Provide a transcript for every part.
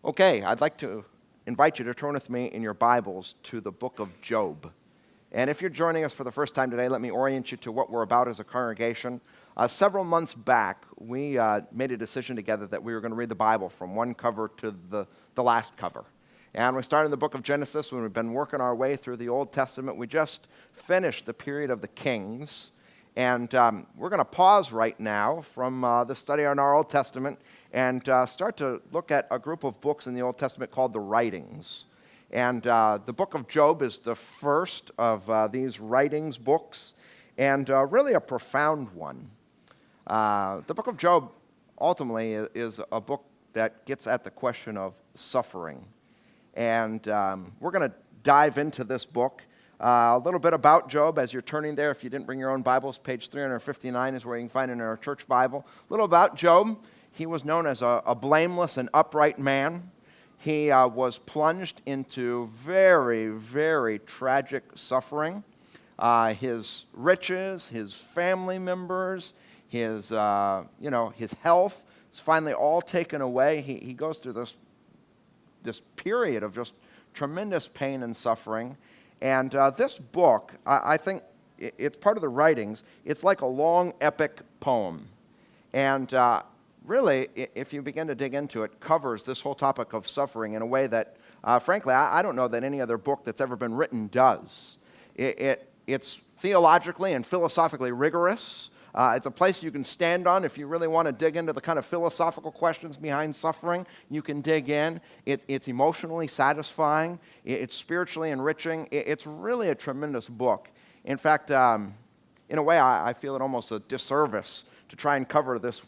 Okay, I'd like to invite you to turn with me in your Bibles to the book of Job. And if you're joining us for the first time today, let me orient you to what we're about as a congregation. Several months back, we made a decision together that we were going to read the Bible from one cover to the last cover. And we started in the book of Genesis when we've been working our way through the Old Testament. We just finished the period of the Kings. And we're going to pause right now from the study on our Old Testament and start to look at a group of books in the Old Testament called the Writings. And the book of Job is the first of these writings books, and really a profound one. The book of Job ultimately is a book that gets at the question of suffering. And we're going to dive into this book. A little bit about Job as you're turning there. If you didn't bring your own Bibles, page 359 is where you can find it in our church Bible. A little about Job. He was known as a blameless and upright man. He was plunged into very, very tragic suffering. His riches, his family members, his health is finally all taken away. He goes through this period of just tremendous pain and suffering. And this book, I think it's part of the writings. It's like a long, epic poem. And really, if you begin to dig into it, covers this whole topic of suffering in a way that, frankly, I don't know that any other book that's ever been written does. It's theologically and philosophically rigorous. It's a place you can stand on if you really want to dig into the kind of philosophical questions behind suffering. You can dig in. It's emotionally satisfying. It's spiritually enriching. It's really a tremendous book. In fact, in a way, I feel it almost a disservice to try and cover this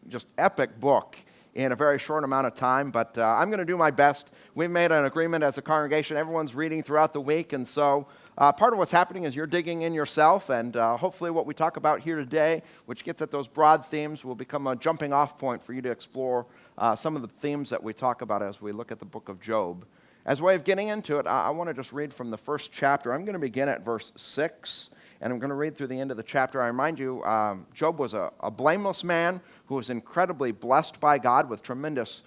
just epic book in a very short amount of time, but I'm going to do my best. We've made an agreement as a congregation. Everyone's reading throughout the week, and so part of what's happening is you're digging in yourself, and hopefully what we talk about here today, which gets at those broad themes, will become a jumping off point for you to explore some of the themes that we talk about as we look at the book of Job. As a way of getting into it, I want to just read from the first chapter. I'm going to begin at verse 6, and I'm going to read through the end of the chapter. I remind you, Job was a blameless man who was incredibly blessed by God with tremendous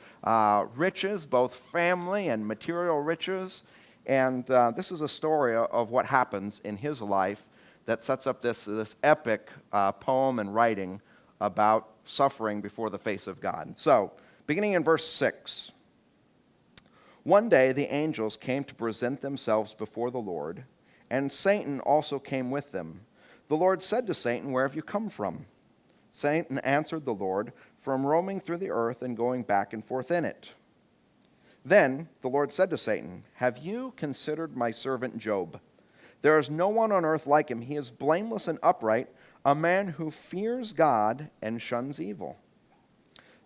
riches, both family and material riches. And this is a story of what happens in his life that sets up this epic poem and writing about suffering before the face of God. So, beginning in verse 6. One day the angels came to present themselves before the Lord, and Satan also came with them. The Lord said to Satan, "Where have you come from?" Satan answered the Lord, "From roaming through the earth and going back and forth in it." Then the Lord said to Satan, "Have you considered my servant Job? There is no one on earth like him. He is blameless and upright, a man who fears God and shuns evil."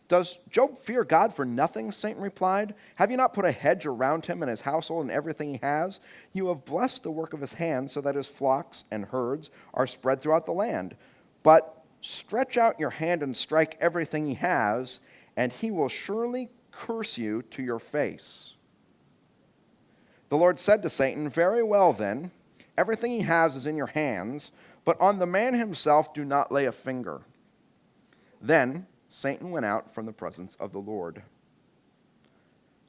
"Does Job fear God for nothing?" Satan replied. "Have you not put a hedge around him and his household and everything he has? You have blessed the work of his hands so that his flocks and herds are spread throughout the land. But stretch out your hand and strike everything he has, and he will surely curse you to your face." The Lord said to Satan, "Very well then, everything he has is in your hands, but on the man himself do not lay a finger." Then Satan went out from the presence of the Lord.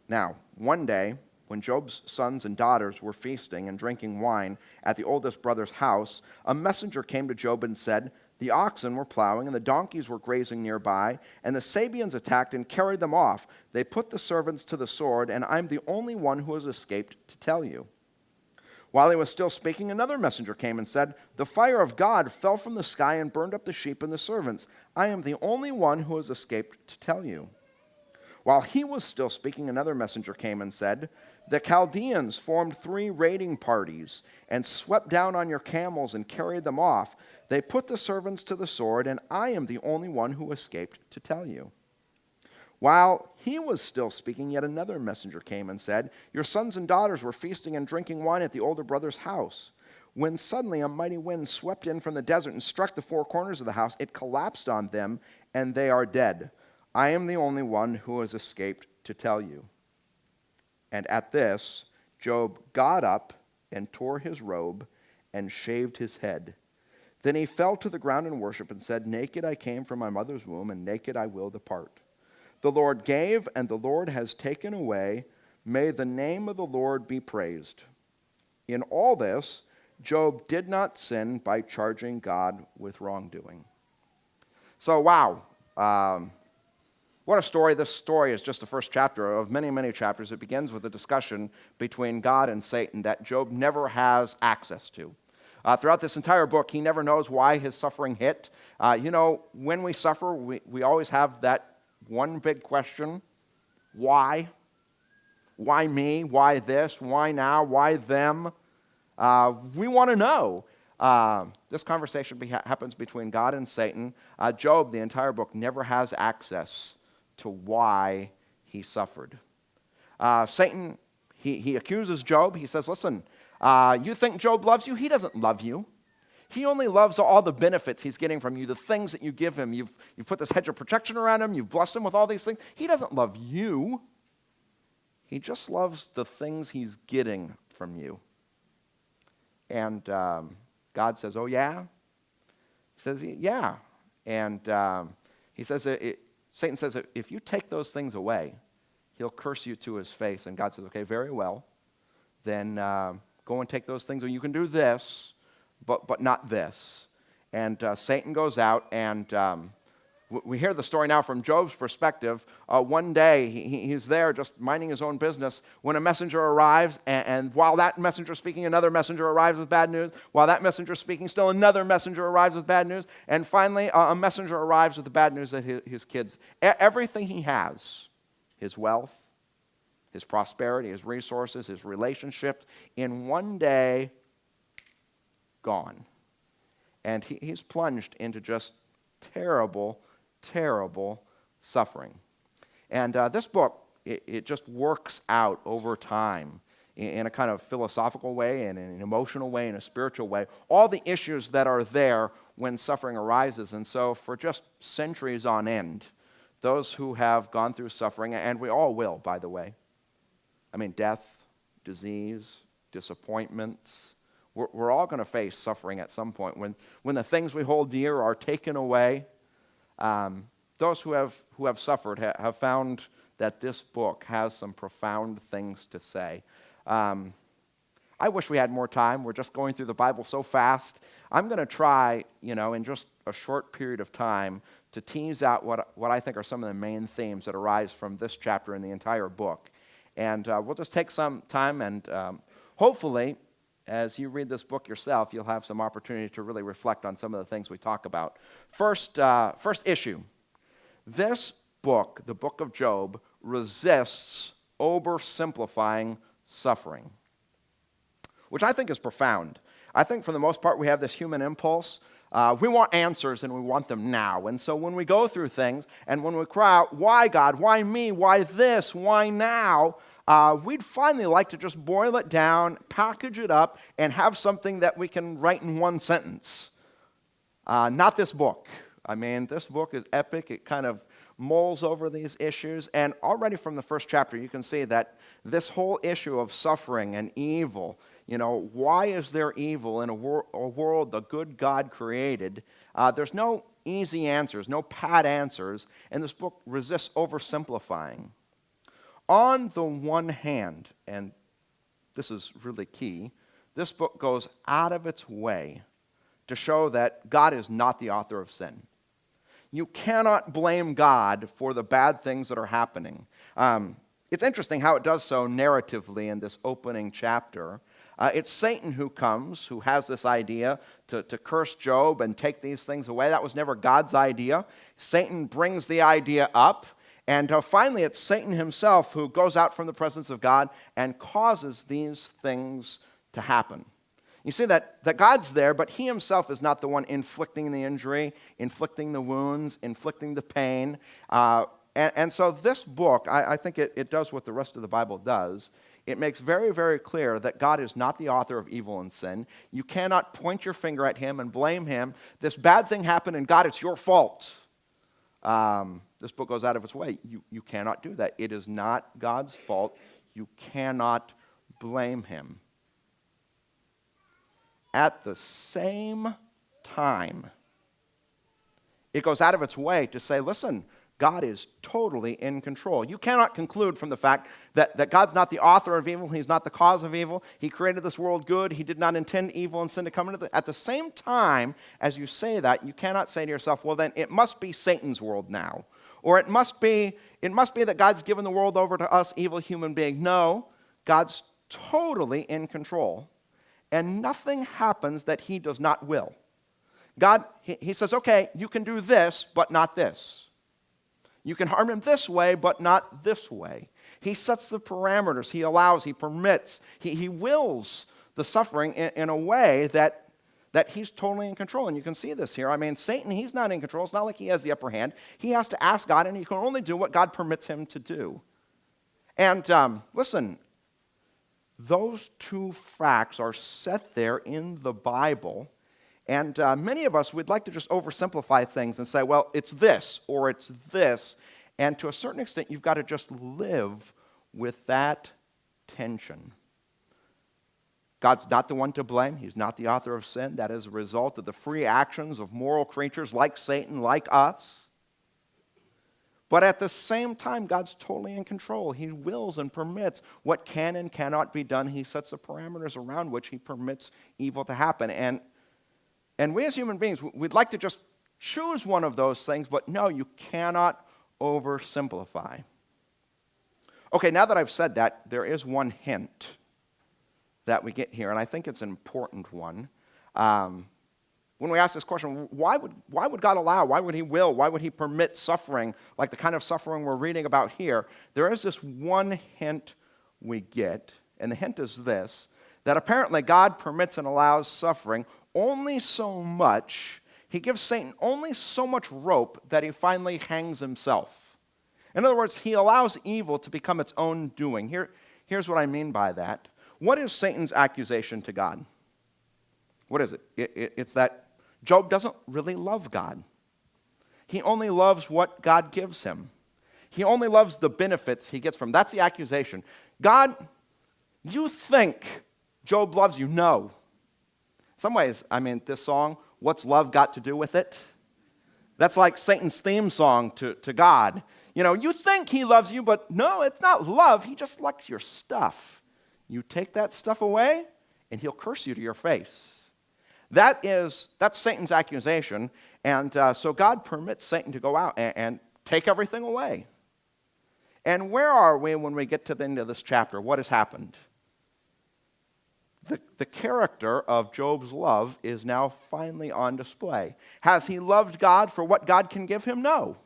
Now, one day, when Job's sons and daughters were feasting and drinking wine at the oldest brother's house, a messenger came to Job and said, "The oxen were plowing and the donkeys were grazing nearby, and the Sabeans attacked and carried them off. They put the servants to the sword, and I'm the only one who has escaped to tell you." While he was still speaking, another messenger came and said, "The fire of God fell from the sky and burned up the sheep and the servants. I am the only one who has escaped to tell you." While he was still speaking, another messenger came and said, "The Chaldeans formed 3 raiding parties and swept down on your camels and carried them off. They put the servants to the sword, and I am the only one who escaped to tell you." While he was still speaking, yet another messenger came and said, "Your sons and daughters were feasting and drinking wine at the older brother's house, when suddenly a mighty wind swept in from the desert and struck the 4 corners of the house. It collapsed on them, and they are dead. I am the only one who has escaped to tell you." And at this, Job got up and tore his robe and shaved his head. Then he fell to the ground in worship and said, "Naked I came from my mother's womb, and naked I will depart. The Lord gave, and the Lord has taken away. May the name of the Lord be praised. In all this, Job did not sin by charging God with wrongdoing. So, wow. What a story. This story is just the first chapter of many, many chapters. It begins with a discussion between God and Satan that Job never has access to. Throughout this entire book, he never knows why his suffering hit. When we suffer, we always have that one big question: why? Why me? Why this? Why now? Why them? We want to know. This conversation happens between God and Satan. Job, the entire book, never has access to why he suffered. Satan, he accuses Job. He says, listen, you think Job loves you? He doesn't love you. He only loves all the benefits he's getting from you, the things that you give him. You've put this hedge of protection around him. You've blessed him with all these things. He doesn't love you. He just loves the things he's getting from you. And God says, oh, yeah? He says, yeah. And he says, Satan says, if you take those things away, he'll curse you to his face. And God says, okay, very well. Then go and take those things. Or you can do this, but not this. And Satan goes out, and we hear the story now from Job's perspective. One day, he's there just minding his own business when a messenger arrives, and while that messenger is speaking, another messenger arrives with bad news. While that messenger is speaking, still another messenger arrives with bad news. And finally, a messenger arrives with the bad news that his kids, everything he has, his wealth, his prosperity, his resources, his relationships, in one day, gone. And he's plunged into just terrible, terrible suffering. And this book, it just works out over time in a kind of philosophical way, and in an emotional way, in a spiritual way, all the issues that are there when suffering arises. And so for just centuries on end, those who have gone through suffering, and we all will, by the way, I mean, death, disease, disappointments, we're all going to face suffering at some point. When the things we hold dear are taken away, those who have suffered have found that this book has some profound things to say. I wish we had more time. We're just going through the Bible so fast. I'm going to try, in just a short period of time, to tease out what I think are some of the main themes that arise from this chapter in the entire book. And we'll just take some time, and hopefully, as you read this book yourself, you'll have some opportunity to really reflect on some of the things we talk about. First issue. This book, the book of Job, resists oversimplifying suffering, which I think is profound. I think for the most part we have this human impulse. We want answers, and we want them now. And so when we go through things, and when we cry out, why God, why me, why this, why now, we'd finally like to just boil it down, package it up, and have something that we can write in one sentence. Not this book. I mean, this book is epic. It kind of mulls over these issues. And already from the first chapter, you can see that this whole issue of suffering and evil, why is there evil in a world the good God created? There's no easy answers, no pat answers, and this book resists oversimplifying. On the one hand, and this is really key, this book goes out of its way to show that God is not the author of sin. You cannot blame God for the bad things that are happening. It's interesting how it does so narratively in this opening chapter. It's Satan who comes, who has this idea to curse Job and take these things away. That was never God's idea. Satan brings the idea up. And finally, it's Satan himself who goes out from the presence of God and causes these things to happen. You see that God's there, but he himself is not the one inflicting the injury, inflicting the wounds, inflicting the pain. And so this book, I think it does what the rest of the Bible does. It makes very, very clear that God is not the author of evil and sin. You cannot point your finger at him and blame him. This bad thing happened, and God, it's your fault. This book goes out of its way. You cannot do that. It is not God's fault. You cannot blame him. At the same time, it goes out of its way to say, listen, God is totally in control. You cannot conclude from the fact that God's not the author of evil, he's not the cause of evil, he created this world good, he did not intend evil and sin to come into it. At the same time, as you say that, you cannot say to yourself, well then, it must be Satan's world now. Or it must be that God's given the world over to us evil human beings. No, God's totally in control. And nothing happens that he does not will. God, he says, okay, you can do this, but not this. You can harm him this way, but not this way. He sets the parameters. He allows, he permits, he wills the suffering in a way that he's totally in control. And you can see this here. I mean, Satan, he's not in control. It's not like he has the upper hand. He has to ask God, and he can only do what God permits him to do. And listen, those two facts are set there in the Bible. And many of us would like to just oversimplify things and say, well, it's this or it's this. And to a certain extent, you've got to just live with that tension. God's not the one to blame. He's not the author of sin. That is a result of the free actions of moral creatures like Satan, like us. But at the same time, God's totally in control. He wills and permits what can and cannot be done. He sets the parameters around which he permits evil to happen. And we as human beings, we'd like to just choose one of those things, but no, you cannot oversimplify. Okay, now that I've said that, there is one hint that we get here, and I think it's an important one. When we ask this question, why would God allow, why would he will, why would he permit suffering, like the kind of suffering we're reading about here? There is this one hint we get, and the hint is this, that apparently God permits and allows suffering only so much, he gives Satan only so much rope that he finally hangs himself. In other words, he allows evil to become its own doing. Here's what I mean by that. What is Satan's accusation to God? What is it? It's that Job doesn't really love God. He only loves what God gives him. He only loves the benefits he gets from. That's the accusation. God, you think Job loves you? No. In some ways, I mean, this song, what's love got to do with it? That's like Satan's theme song to God. You know, you think he loves you, but no, it's not love. He just likes your stuff. You take that stuff away, and he'll curse you to your face. That's Satan's accusation, and so God permits Satan to go out and take everything away. And where are we when we get to the end of this chapter? What has happened? The character of Job's love is now finally on display. Has he loved God for what God can give him? No.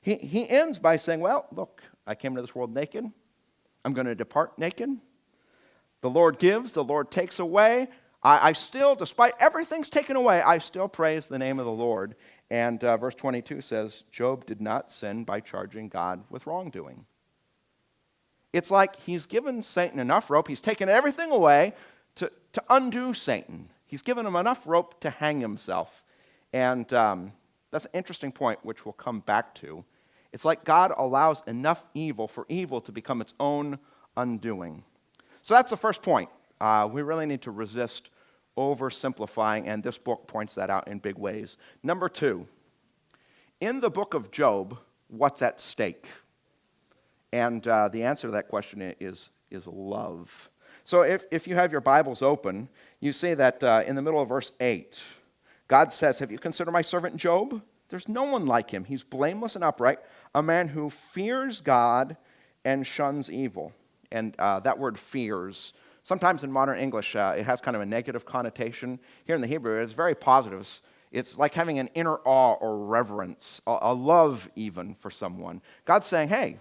He ends by saying, well, look, I came to this world naked. I'm going to depart naked. The Lord gives, the Lord takes away. I still, despite everything's taken away, I still praise the name of the Lord. And verse 22 says, Job did not sin by charging God with wrongdoing. It's like he's given Satan enough rope. He's taken everything away to undo Satan. He's given him enough rope to hang himself. And that's an interesting point, which we'll come back to. It's like God allows enough evil for evil to become its own undoing. So that's the first point. We really need to resist oversimplifying, and this book points that out in big ways. Number two, in the book of Job, what's at stake? And the answer to that question is love. So if you have your Bibles open, you see that in the middle of verse 8, God says, have you considered my servant Job? There's no one like him. He's blameless and upright, a man who fears God and shuns evil. And that word fears, sometimes in modern English, it has kind of a negative connotation. Here in the Hebrew, it's very positive. It's like having an inner awe or reverence, a love even for someone. God's saying, hey,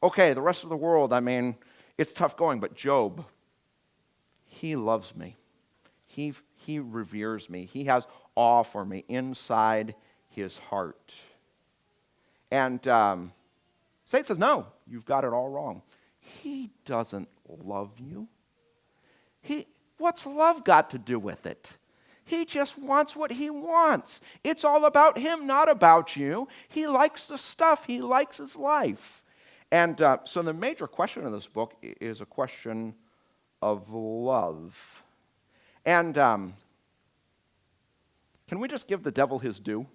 okay, the rest of the world, I mean, it's tough going, but Job, he loves me. He reveres me. He has awe for me inside his heart. And Satan says, no, you've got it all wrong. He doesn't love you. What's love got to do with it? He just wants what he wants. It's all about him, not about you. He likes the stuff. He likes his life. And so the major question in this book is a question of love. And can we just give the devil his due?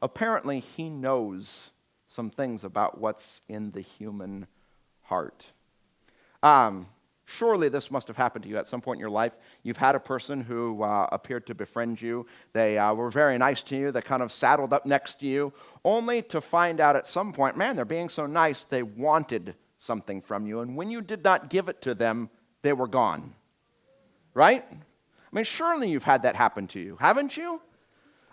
apparently he knows some things about what's in the human heart. Surely this must have happened to you at some point in your life. You've had a person who appeared to befriend you. They were very nice to you. They kind of saddled up next to you, only to find out at some point, man, they're being so nice, they wanted something from you. And when you did not give it to them, they were gone. Right? I mean, surely you've had that happen to you, haven't you?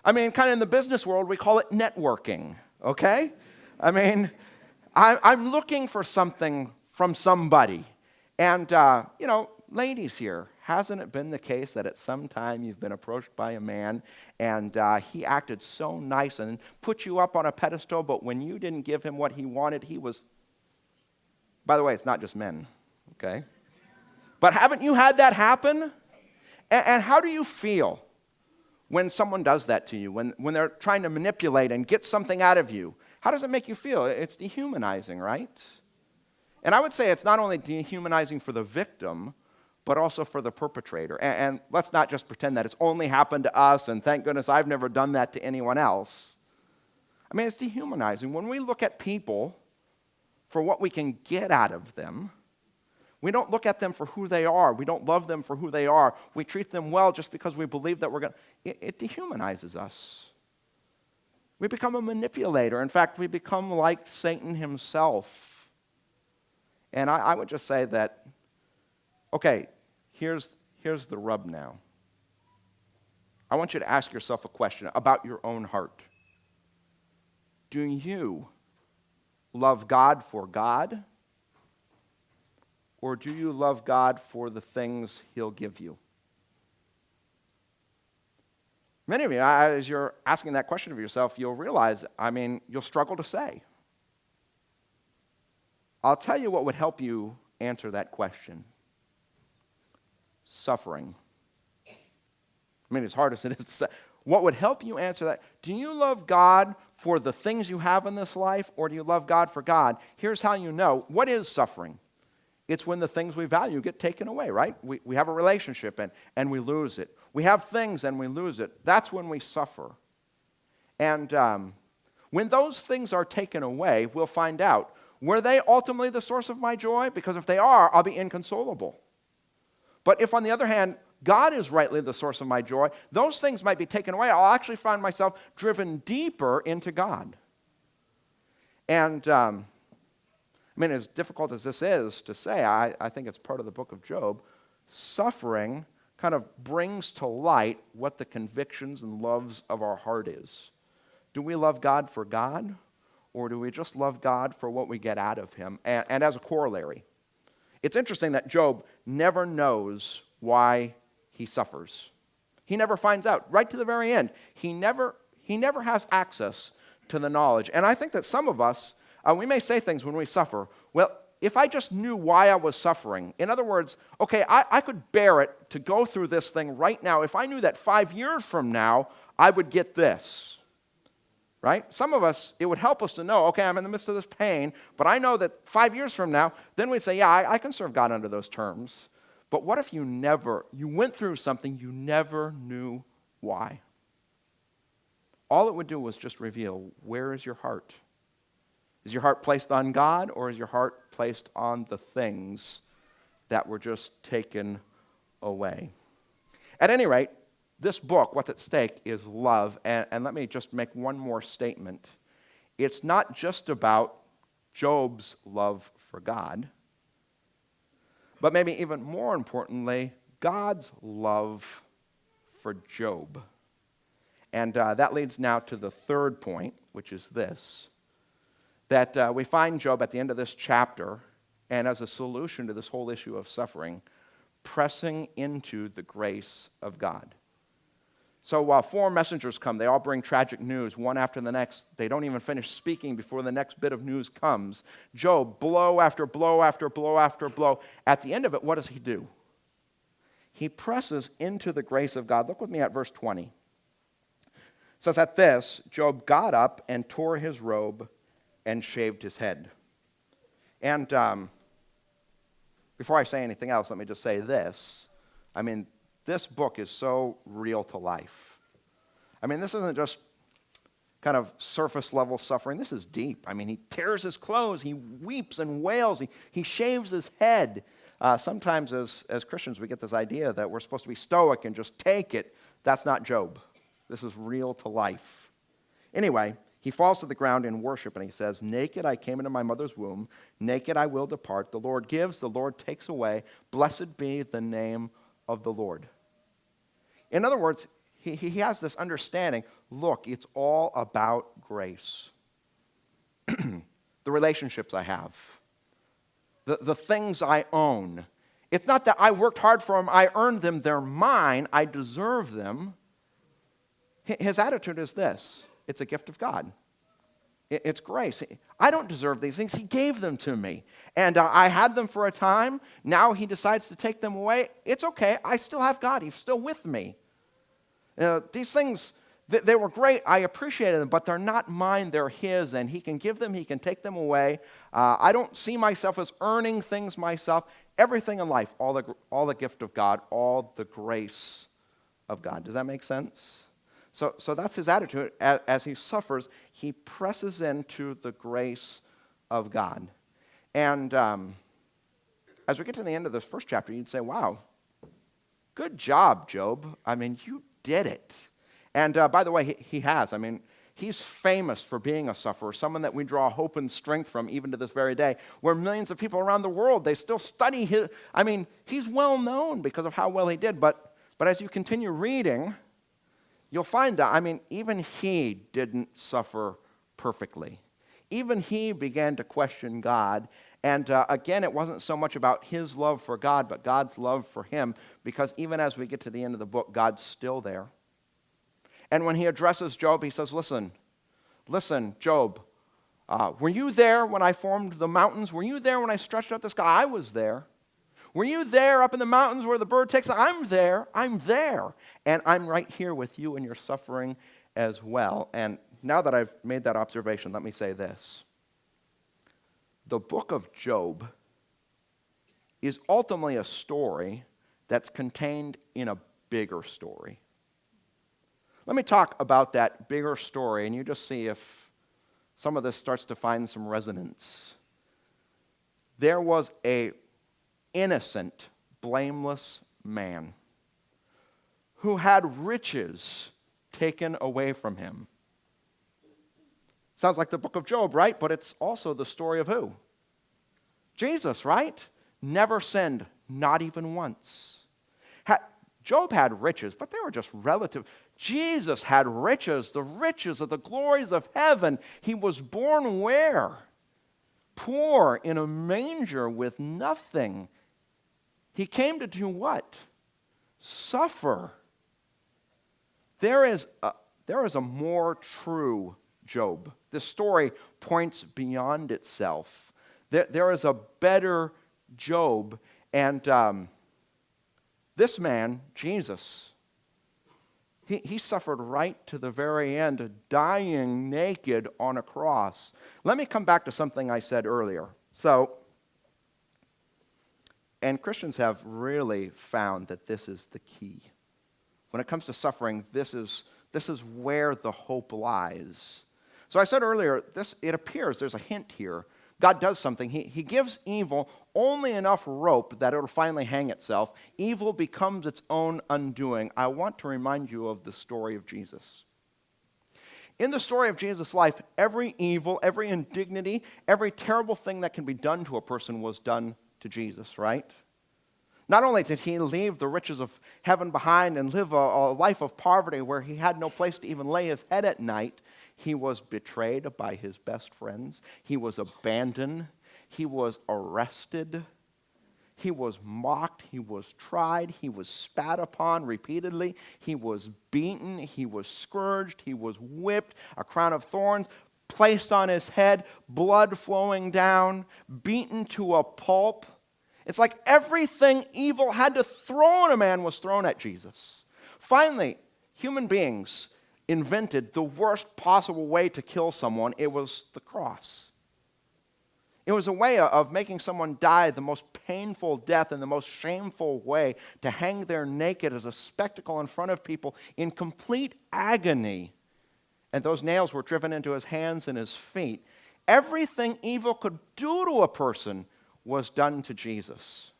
I mean, kind of in the business world, we call it networking, okay? I mean, I'm looking for something from somebody. And, ladies here, hasn't it been the case that at some time you've been approached by a man and he acted so nice and put you up on a pedestal, but when you didn't give him what he wanted, he was... By the way, it's not just men, okay? But haven't you had that happen? And how do you feel when someone does that to you, when they're trying to manipulate and get something out of you? How does it make you feel? It's dehumanizing, right? And I would say it's not only dehumanizing for the victim, but also for the perpetrator. And let's not just pretend that it's only happened to us, and thank goodness I've never done that to anyone else. I mean, it's dehumanizing. When we look at people for what we can get out of them, we don't look at them for who they are. We don't love them for who they are. We treat them well just because we believe that we're going to... It dehumanizes us. We become a manipulator. In fact, we become like Satan himself. And I would just say that, okay, here's the rub now. I want you to ask yourself a question about your own heart. Do you love God for God? Or do you love God for the things he'll give you? Many of you, as you're asking that question of yourself, you'll realize, you'll struggle to say. I'll tell you what would help you answer that question. Suffering. As hard as it is to say, what would help you answer that? Do you love God for the things you have in this life, or do you love God for God? Here's how you know. What is suffering? It's when the things we value get taken away, right? We have a relationship and we lose it. We have things and we lose it. That's when we suffer. And when those things are taken away, we'll find out, were they ultimately the source of my joy? Because if they are, I'll be inconsolable. But if, on the other hand, God is rightly the source of my joy, those things might be taken away. I'll actually find myself driven deeper into God. And, as difficult as this is to say, I think it's part of the book of Job, suffering kind of brings to light what the convictions and loves of our heart is. Do we love God for God? Or do we just love God for what we get out of him? And as a corollary, it's interesting that Job never knows why he suffers. He never finds out. Right to the very end, he never has access to the knowledge. And I think that some of us, we may say things when we suffer, well, if I just knew why I was suffering, in other words, okay, I could bear it to go through this thing right now. If I knew that 5 years from now, I would get this. Right? Some of us, it would help us to know, okay, I'm in the midst of this pain, but I know that 5 years from now, then we'd say, yeah, I can serve God under those terms. But what if you went through something you never knew why? All it would do was just reveal, where is your heart? Is your heart placed on God, or is your heart placed on the things that were just taken away? At any rate, this book, what's at stake, is love. And let me just make one more statement. It's not just about Job's love for God, but maybe even more importantly, God's love for Job. And that leads now to the third point, which is this, that we find Job at the end of this chapter, and as a solution to this whole issue of suffering, pressing into the grace of God. So while 4 messengers come, they all bring tragic news, one after the next. They don't even finish speaking before the next bit of news comes. Job, blow after blow after blow after blow. At the end of it, what does he do? He presses into the grace of God. Look with me at verse 20. It says, at this, Job got up and tore his robe and shaved his head. And before I say anything else, let me just say this. This book is so real to life. This isn't just kind of surface level suffering. This is deep. I mean, he tears his clothes, he weeps and wails, he shaves his head. Sometimes as Christians, we get this idea that we're supposed to be stoic and just take it. That's not Job. This is real to life. Anyway, he falls to the ground in worship and he says, "Naked I came into my mother's womb, naked I will depart. The Lord gives, the Lord takes away. Blessed be the name of the Lord." In other words, he has this understanding, look, it's all about grace. The relationships I have, the things I own. It's not that I worked hard for them, I earned them, they're mine, I deserve them. His attitude is this: it's a gift of God. It's grace. I don't deserve these things. He gave them to me. And I had them for a time. Now he decides to take them away. It's okay. I still have God. He's still with me. These things, they were great. I appreciated them, but they're not mine. They're his. And he can give them. He can take them away. I don't see myself as earning things myself. Everything in life, all the gift of God, all the grace of God. Does that make sense? So that's his attitude. As he suffers, he presses into the grace of God. And as we get to the end of this first chapter, you'd say, wow, good job, Job. I mean, you did it. And by the way, he has. I mean, he's famous for being a sufferer, someone that we draw hope and strength from even to this very day, where millions of people around the world, they still study his. I mean, he's well known because of how well he did. But as you continue reading, you'll find out, I mean, even he didn't suffer perfectly. Even he began to question God. And again, it wasn't so much about his love for God, but God's love for him, because even as we get to the end of the book, God's still there. And when he addresses Job, he says, listen, Job, were you there when I formed the mountains? Were you there when I stretched out the sky? I was there. Were you there up in the mountains where the bird takes? I'm there. And I'm right here with you in your suffering as well. And now that I've made that observation, let me say this. The book of Job is ultimately a story that's contained in a bigger story. Let me talk about that bigger story, and you just see if some of this starts to find some resonance. There was a innocent, blameless man who had riches taken away from him. Sounds like the book of Job, right? But it's also the story of who? Jesus, right? Never sinned, not even once. Job had riches, but they were just relative. Jesus had riches, the riches of the glories of heaven. He was born where? Poor in a manger with nothing. He came to do what? Suffer. There is a more true Job. This story points beyond itself. There is a better Job, and this man, Jesus, he suffered right to the very end, dying naked on a cross. Let me come back to something I said earlier. And Christians have really found that this is the key. When it comes to suffering, this is where the hope lies. So I said earlier, it appears there's a hint here. God does something. He gives evil only enough rope that it'll finally hang itself. Evil becomes its own undoing. I want to remind you of the story of Jesus. In the story of Jesus' life, every evil, every indignity, every terrible thing that can be done to a person was done to Jesus, right? Not only did he leave the riches of heaven behind and live a life of poverty where he had no place to even lay his head at night, he was betrayed by his best friends. He was abandoned. He was arrested. He was mocked. He was tried. He was spat upon repeatedly. He was beaten. He was scourged. He was whipped. A crown of thorns placed on his head, blood flowing down, beaten to a pulp. It's like everything evil had to throw at a man was thrown at Jesus. Finally, human beings invented the worst possible way to kill someone. It was the cross. It was a way of making someone die the most painful death in the most shameful way, to hang there naked as a spectacle in front of people in complete agony. and those nails were driven into his hands and his feet. Everything evil could do to a person was done to Jesus.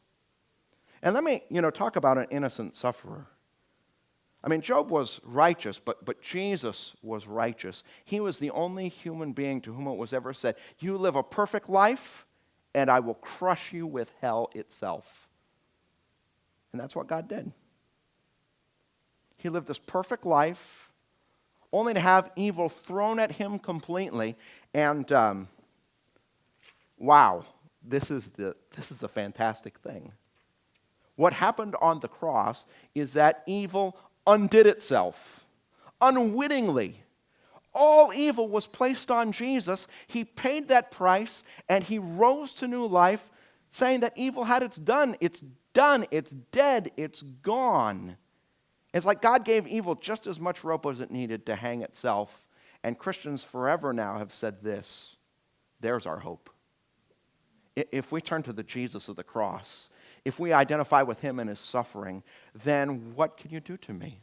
And let me, talk about an innocent sufferer. I mean, Job was righteous, but Jesus was righteous. He was the only human being to whom it was ever said, you live a perfect life, and I will crush you with hell itself. And that's what God did. He lived this perfect life, only to have evil thrown at him completely. And wow, this is the fantastic thing. What happened on the cross is that evil undid itself unwittingly. All evil was placed on Jesus. He paid that price, and he rose to new life, saying that evil had its done. It's done. It's dead. It's gone. It's like God gave evil just as much rope as it needed to hang itself. And Christians forever now have said this: there's our hope. If we turn to the Jesus of the cross, if we identify with him and his suffering, then what can you do to me?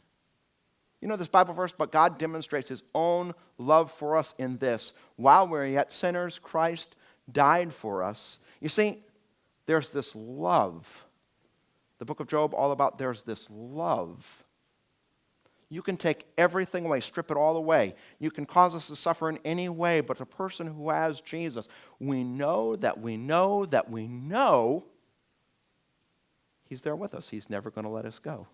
You know this Bible verse, but God demonstrates his own love for us in this: while we're yet sinners, Christ died for us. You see, there's this love. The book of Job, all about there's this love. You can take everything away, strip it all away. You can cause us to suffer in any way, but a person who has Jesus, we know he's there with us. He's never going to let us go.